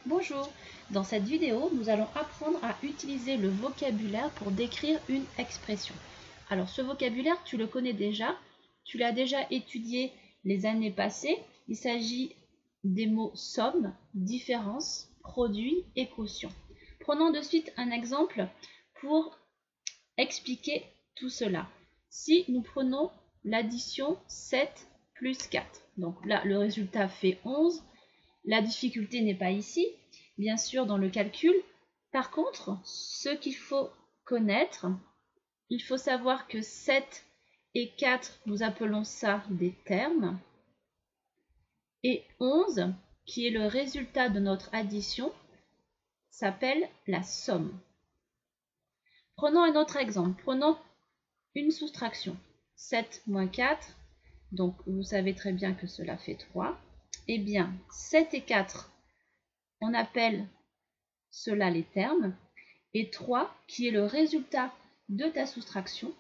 Bonjour, dans cette vidéo, nous allons apprendre à utiliser le vocabulaire pour décrire une expression. Alors ce vocabulaire, tu le connais déjà, tu l'as déjà étudié les années passées. Il s'agit des mots somme, différence, produit et quotient. Prenons de suite un exemple pour expliquer tout cela. Si nous prenons l'addition 7 plus 4, donc là le résultat fait 11. La difficulté n'est pas ici, bien sûr, dans le calcul. Par contre, ce qu'il faut connaître, il faut savoir que 7 et 4, nous appelons ça des termes. Et 11, qui est le résultat de notre addition, s'appelle la somme. Prenons un autre exemple. Prenons une soustraction. 7 moins 4, donc vous savez très bien que cela fait 3. Eh bien, 7 et 4, on appelle cela les termes, et 3, qui est le résultat de ta soustraction,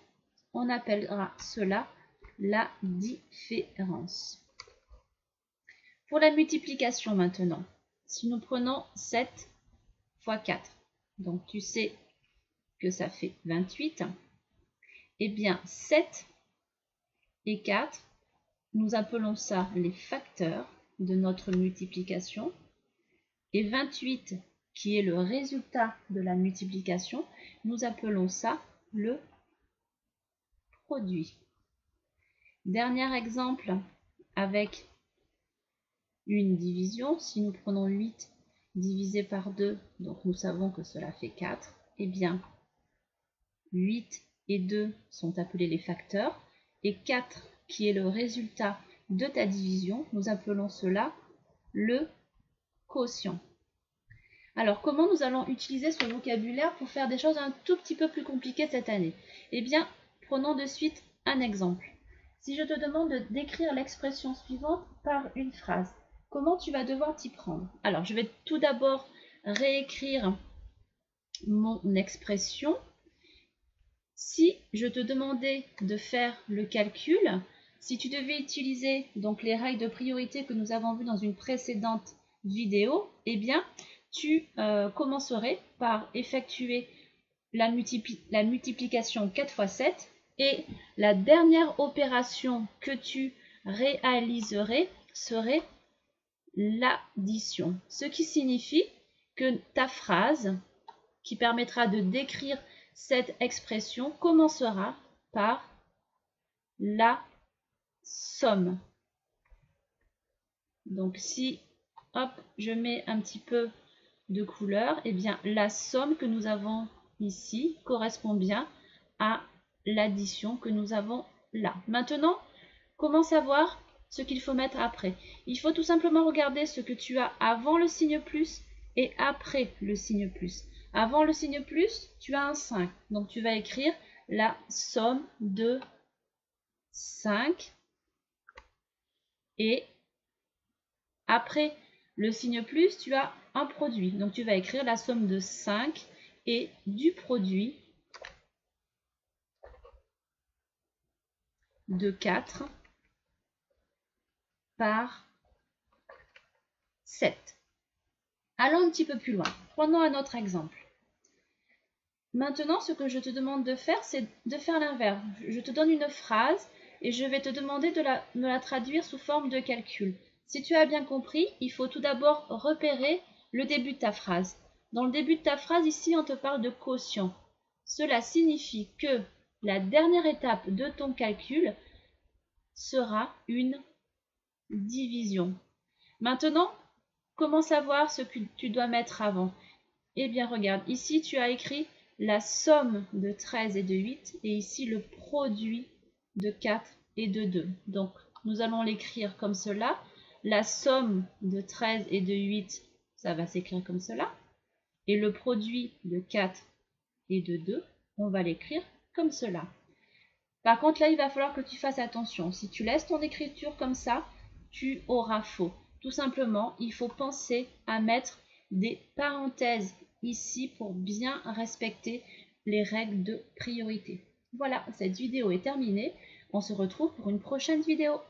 on appellera cela la différence. Pour la multiplication maintenant, si nous prenons 7 fois 4, donc tu sais que ça fait 28, eh bien 7 et 4, nous appelons ça les facteurs de notre multiplication, et 28, qui est le résultat de la multiplication, nous appelons ça le produit. Dernier exemple avec une division. Si nous prenons 8 divisé par 2, donc nous savons que cela fait 4, eh bien 8 et 2 sont appelés les facteurs, et 4, qui est le résultat de ta division, nous appelons cela le quotient. Alors, comment nous allons utiliser ce vocabulaire pour faire des choses un tout petit peu plus compliquées cette année? Eh bien, prenons de suite un exemple. Si je te demande de décrire l'expression suivante par une phrase, comment tu vas devoir t'y prendre? Alors, je vais tout d'abord réécrire mon expression. Si je te demandais de faire le calcul, si tu devais utiliser donc les règles de priorité que nous avons vues dans une précédente vidéo, eh bien, tu commencerais par effectuer la multiplication 4 fois 7, et la dernière opération que tu réaliserais serait l'addition. Ce qui signifie que ta phrase qui permettra de décrire cette expression commencera par la somme. Donc si hop, je mets un petit peu de couleur, eh bien la somme que nous avons ici correspond bien à l'addition que nous avons là. Maintenant, comment savoir ce qu'il faut mettre après? Il faut tout simplement regarder ce que tu as avant le signe plus et après le signe plus. Avant le signe plus, tu as un 5. Donc tu vas écrire la somme de 5, et après le signe plus, tu as un produit. Donc tu vas écrire la somme de 5 et du produit de 4 par 7. Allons un petit peu plus loin. Prenons un autre exemple. Maintenant, ce que je te demande de faire, c'est de faire l'inverse. Je te donne une phrase et je vais te demander de la traduire sous forme de calcul. Si tu as bien compris, il faut tout d'abord repérer le début de ta phrase. Dans le début de ta phrase, ici, on te parle de quotient. Cela signifie que la dernière étape de ton calcul sera une division. Maintenant, comment savoir ce que tu dois mettre avant? Eh bien, regarde, ici, tu as écrit la somme de 13 et de 8, et ici le produit de 4 et de 2. Donc, nous allons l'écrire comme cela. La somme de 13 et de 8, ça va s'écrire comme cela. Et le produit de 4 et de 2, on va l'écrire comme cela. Par contre, là, il va falloir que tu fasses attention. Si tu laisses ton écriture comme ça, tu auras faux. Tout simplement, il faut penser à mettre des parenthèses ici pour bien respecter les règles de priorité. Voilà, cette vidéo est terminée. On se retrouve pour une prochaine vidéo.